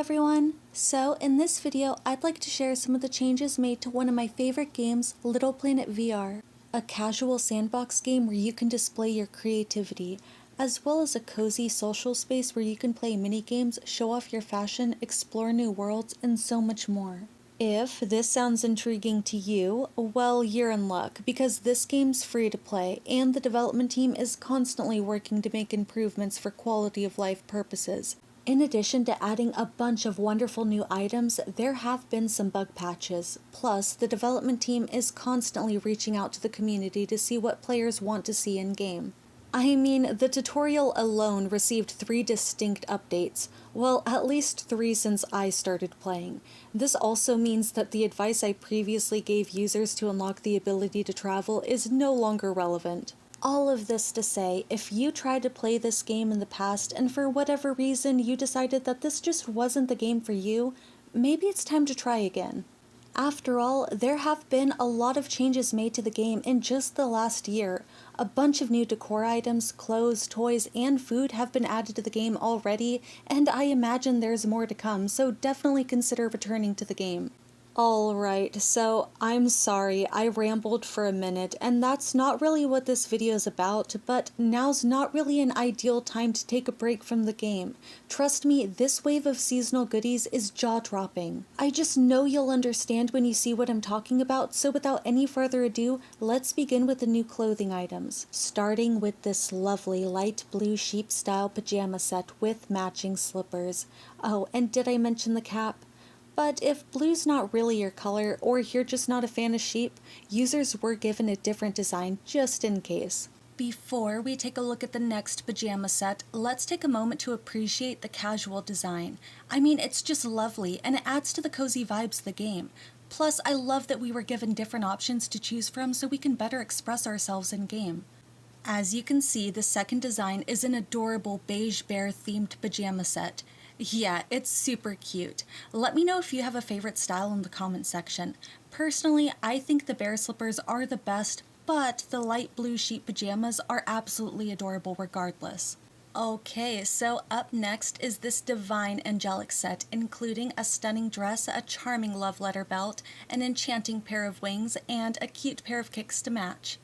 everyone! So in this video, I'd like to share some of the changes made to one of my favorite games, Little Planet VR, a casual sandbox game where you can display your creativity, as well as a cozy social space where you can play mini games, show off your fashion, explore new worlds, and so much more. If this sounds intriguing to you, well, you're in luck, because this game's free to play, and the development team is constantly working to make improvements for quality of life purposes. In addition to adding a bunch of wonderful new items, there have been some bug patches. Plus, the development team is constantly reaching out to the community to see what players want to see in-game. I mean, the tutorial alone received 3 distinct updates. Well, at least 3 since I started playing. This also means that the advice I previously gave users to unlock the ability to travel is no longer relevant. All of this to say, if you tried to play this game in the past and for whatever reason you decided that this just wasn't the game for you, maybe it's time to try again. After all, there have been a lot of changes made to the game in just the last year. A bunch of new decor items, clothes, toys, and food have been added to the game already, and I imagine there's more to come, so definitely consider returning to the game. Alright, so I'm sorry, I rambled for a minute, and that's not really what this video is about, but now's not really an ideal time to take a break from the game. Trust me, this wave of seasonal goodies is jaw-dropping. I just know you'll understand when you see what I'm talking about, so without any further ado, let's begin with the new clothing items. Starting with this lovely light blue sheep-style pajama set with matching slippers. Oh, and did I mention the cap? But if blue's not really your color, or you're just not a fan of sheep, users were given a different design just in case. Before we take a look at the next pajama set, let's take a moment to appreciate the casual design. I mean, it's just lovely, and it adds to the cozy vibes of the game. Plus, I love that we were given different options to choose from so we can better express ourselves in-game. As you can see, the second design is an adorable beige bear themed pajama set. Yeah, it's super cute. Let me know if you have a favorite style in the comment section. Personally, I think the bear slippers are the best, but the light blue sheep pajamas are absolutely adorable regardless. Okay, so up next is this divine angelic set, including a stunning dress, a charming love letter belt, an enchanting pair of wings, and a cute pair of kicks to match.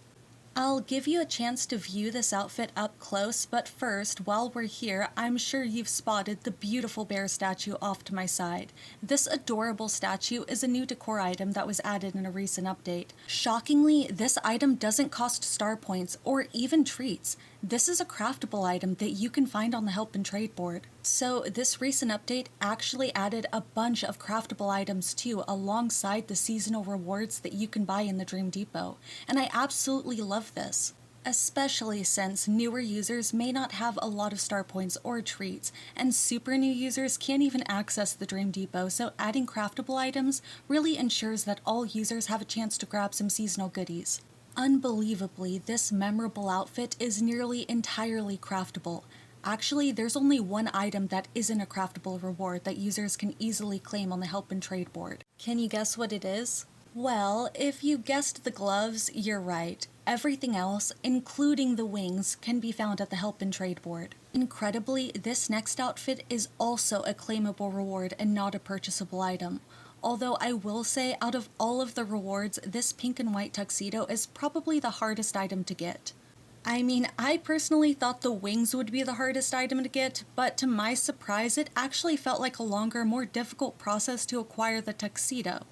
I'll give you a chance to view this outfit up close, but first, while we're here, I'm sure you've spotted the beautiful bear statue off to my side. This adorable statue is a new decor item that was added in a recent update. Shockingly, this item doesn't cost star points or even treats. This is a craftable item that you can find on the Help and Trade board. So this recent update actually added a bunch of craftable items too, alongside the seasonal rewards that you can buy in the Dream Depot, and I absolutely love this. Especially since newer users may not have a lot of star points or treats, and super new users can't even access the Dream Depot, so adding craftable items really ensures that all users have a chance to grab some seasonal goodies. Unbelievably, this memorable outfit is nearly entirely craftable. Actually, there's only one item that isn't a craftable reward that users can easily claim on the Help and Trade board. Can you guess what it is? Well, if you guessed the gloves, you're right. Everything else, including the wings, can be found at the Help and Trade board. Incredibly, this next outfit is also a claimable reward and not a purchasable item. Although I will say, out of all of the rewards, this pink and white tuxedo is probably the hardest item to get. I mean, I personally thought the wings would be the hardest item to get, but to my surprise, it actually felt like a longer, more difficult process to acquire the tuxedo.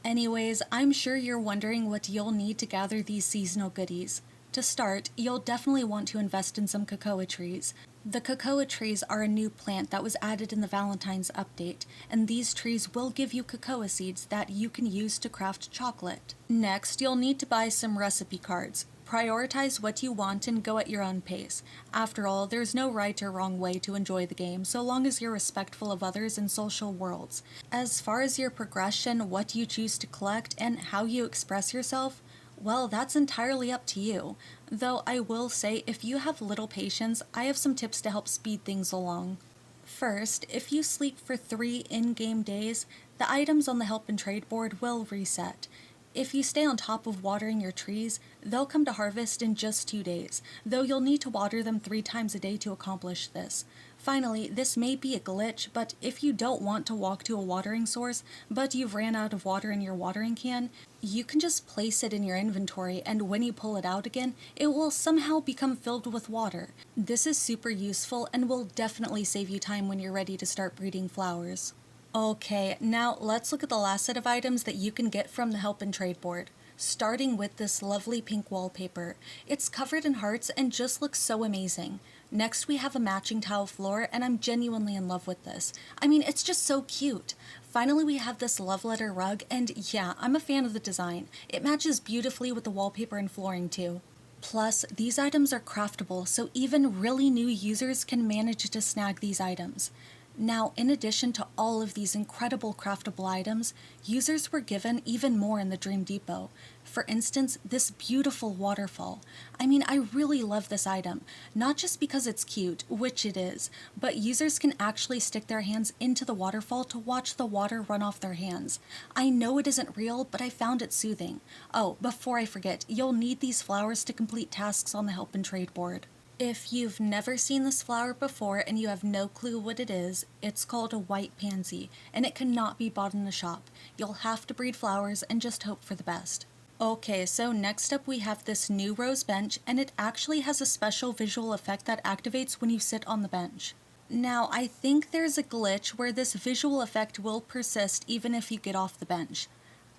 Anyways, I'm sure you're wondering what you'll need to gather these seasonal goodies. To start, you'll definitely want to invest in some cocoa trees. The cocoa trees are a new plant that was added in the Valentine's update, and these trees will give you cocoa seeds that you can use to craft chocolate. Next, you'll need to buy some recipe cards. Prioritize what you want and go at your own pace. After all, there's no right or wrong way to enjoy the game, so long as you're respectful of others in social worlds. As far as your progression, what you choose to collect, and how you express yourself, well, that's entirely up to you. Though I will say, if you have little patience, I have some tips to help speed things along. First, if you sleep for 3 in-game days, the items on the Help and Trade board will reset. If you stay on top of watering your trees, they'll come to harvest in just 2 days, though you'll need to water them 3 times a day to accomplish this. Finally, this may be a glitch, but if you don't want to walk to a watering source, but you've ran out of water in your watering can, you can just place it in your inventory, and when you pull it out again, it will somehow become filled with water. This is super useful and will definitely save you time when you're ready to start breeding flowers. Okay, now let's look at the last set of items that you can get from the Help and Trade board. Starting with this lovely pink wallpaper. It's covered in hearts and just looks so amazing. Next we have a matching tile floor, and I'm genuinely in love with this. I mean, it's just so cute. Finally we have this love letter rug, and yeah, I'm a fan of the design. It matches beautifully with the wallpaper and flooring too. Plus, these items are craftable, so even really new users can manage to snag these items. Now, in addition to all of these incredible craftable items, users were given even more in the Dream Depot. For instance, this beautiful waterfall. I mean, I really love this item, not just because it's cute, which it is, but users can actually stick their hands into the waterfall to watch the water run off their hands. I know it isn't real, but I found it soothing. Oh, before I forget, you'll need these flowers to complete tasks on the Help and Trade board. If you've never seen this flower before and you have no clue what it is, it's called a white pansy, and it cannot be bought in a shop. You'll have to breed flowers and just hope for the best. Okay, so next up we have this new rose bench, and it actually has a special visual effect that activates when you sit on the bench. Now, I think there's a glitch where this visual effect will persist even if you get off the bench.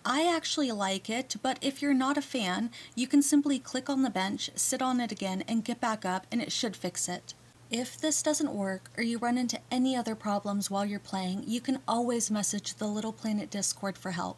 I actually like it, but if you're not a fan, you can simply click on the bench, sit on it again, and get back up, and it should fix it. If this doesn't work, or you run into any other problems while you're playing, you can always message the Little Planet Discord for help.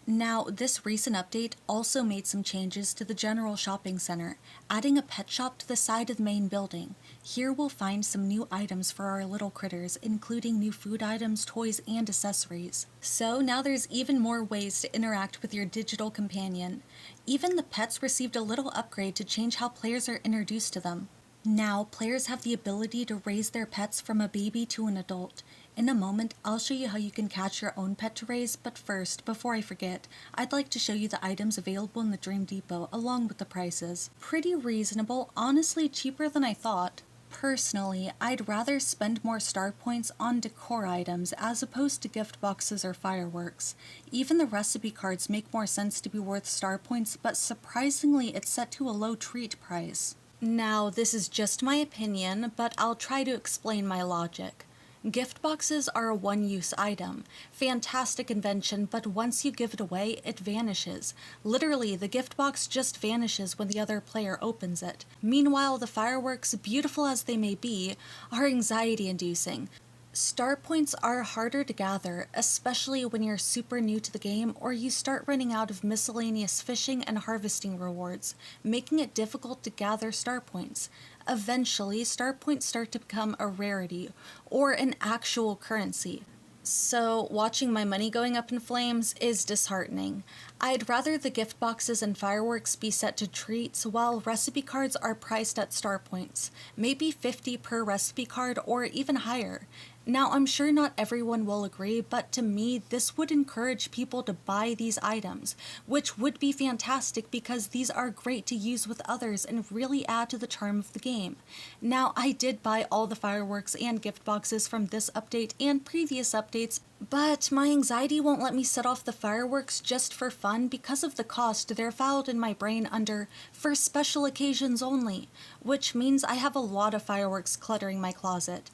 Now, this recent update also made some changes to the general shopping center, adding a pet shop to the side of the main building. Here we'll find some new items for our little critters, including new food items, toys, and accessories. So now there's even more ways to interact with your digital companion. Even the pets received a little upgrade to change how players are introduced to them. Now, players have the ability to raise their pets from a baby to an adult. In a moment, I'll show you how you can catch your own pet to raise, but first, before I forget, I'd like to show you the items available in the Dream Depot along with the prices. Pretty reasonable, honestly cheaper than I thought. Personally, I'd rather spend more star points on decor items as opposed to gift boxes or fireworks. Even the recipe cards make more sense to be worth star points, but surprisingly it's set to a low treat price. Now, this is just my opinion, but I'll try to explain my logic. Gift boxes are a one-use item. Fantastic invention, but once you give it away, it vanishes. Literally, the gift box just vanishes when the other player opens it. Meanwhile, the fireworks, beautiful as they may be, are anxiety-inducing. Star points are harder to gather, especially when you're super new to the game or you start running out of miscellaneous fishing and harvesting rewards, making it difficult to gather star points. Eventually, star points start to become a rarity, or an actual currency. So, watching my money going up in flames is disheartening. I'd rather the gift boxes and fireworks be set to treats while recipe cards are priced at star points, maybe 50 per recipe card or even higher. Now, I'm sure not everyone will agree, but to me, this would encourage people to buy these items, which would be fantastic because these are great to use with others and really add to the charm of the game. Now, I did buy all the fireworks and gift boxes from this update and previous updates, but my anxiety won't let me set off the fireworks just for fun because of the cost. They're filed in my brain under "for special occasions only," which means I have a lot of fireworks cluttering my closet.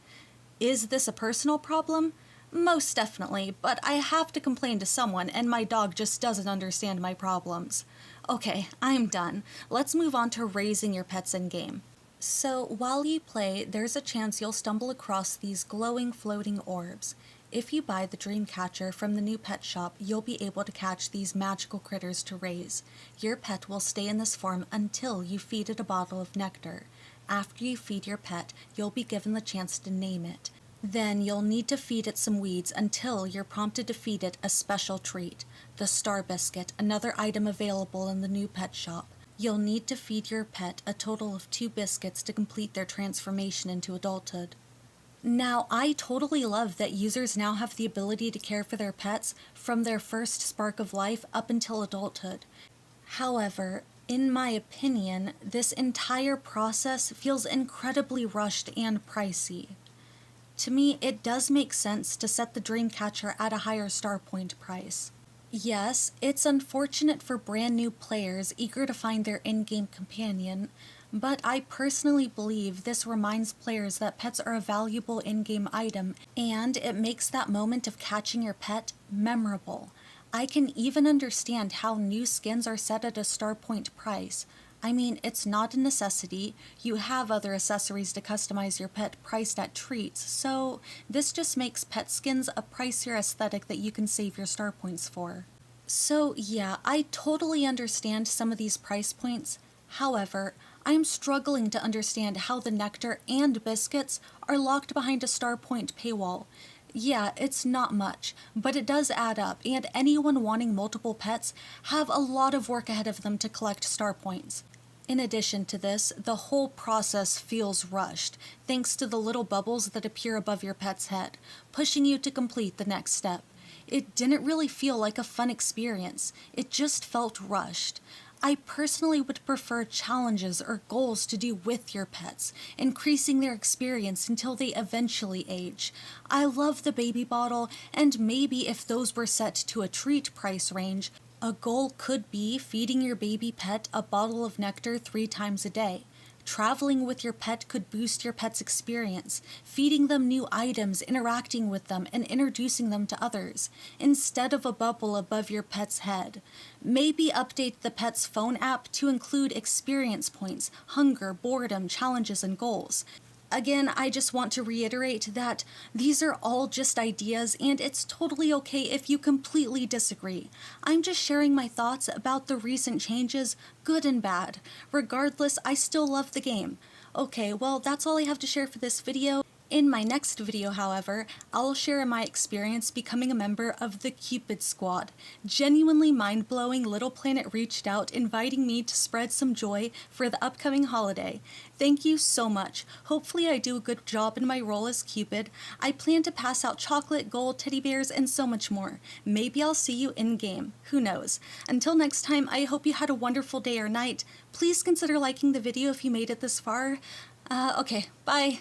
Is this a personal problem? Most definitely, but I have to complain to someone and my dog just doesn't understand my problems. Okay, I'm done. Let's move on to raising your pets in-game. So while you play, there's a chance you'll stumble across these glowing floating orbs. If you buy the Dream Catcher from the new pet shop, you'll be able to catch these magical critters to raise. Your pet will stay in this form until you feed it a bottle of nectar. After you feed your pet, you'll be given the chance to name it. Then you'll need to feed it some weeds until you're prompted to feed it a special treat, the Star Biscuit, another item available in the new pet shop. You'll need to feed your pet a total of 2 biscuits to complete their transformation into adulthood. Now, I totally love that users now have the ability to care for their pets from their first spark of life up until adulthood. However, in my opinion, this entire process feels incredibly rushed and pricey. To me, it does make sense to set the Dreamcatcher at a higher star point price. Yes, it's unfortunate for brand new players eager to find their in-game companion, but I personally believe this reminds players that pets are a valuable in-game item, and it makes that moment of catching your pet memorable. I can even understand how new skins are set at a star point price. I mean, it's not a necessity. You have other accessories to customize your pet priced at treats, so this just makes pet skins a pricier aesthetic that you can save your star points for. So yeah, I totally understand some of these price points. However, I'm struggling to understand how the nectar and biscuits are locked behind a star point paywall. Yeah, it's not much, but it does add up, and anyone wanting multiple pets have a lot of work ahead of them to collect star points. In addition to this, the whole process feels rushed, thanks to the little bubbles that appear above your pet's head, pushing you to complete the next step. It didn't really feel like a fun experience, it just felt rushed. I personally would prefer challenges or goals to do with your pets, increasing their experience until they eventually age. I love the baby bottle, and maybe if those were set to a treat price range, a goal could be feeding your baby pet a bottle of nectar 3 times a day. Traveling with your pet could boost your pet's experience, feeding them new items, interacting with them, and introducing them to others, instead of a bubble above your pet's head. Maybe update the pet's phone app to include experience points, hunger, boredom, challenges, and goals. Again, I just want to reiterate that these are all just ideas, and it's totally okay if you completely disagree. I'm just sharing my thoughts about the recent changes, good and bad. Regardless, I still love the game. Okay, well, that's all I have to share for this video. In my next video, however, I'll share my experience becoming a member of the Cupid Squad. Genuinely mind-blowing, Little Planet reached out inviting me to spread some joy for the upcoming holiday. Thank you so much. Hopefully I do a good job in my role as Cupid. I plan to pass out chocolate, gold, teddy bears, and so much more. Maybe I'll see you in-game. Who knows? Until next time, I hope you had a wonderful day or night. Please consider liking the video if you made it this far. Okay, bye.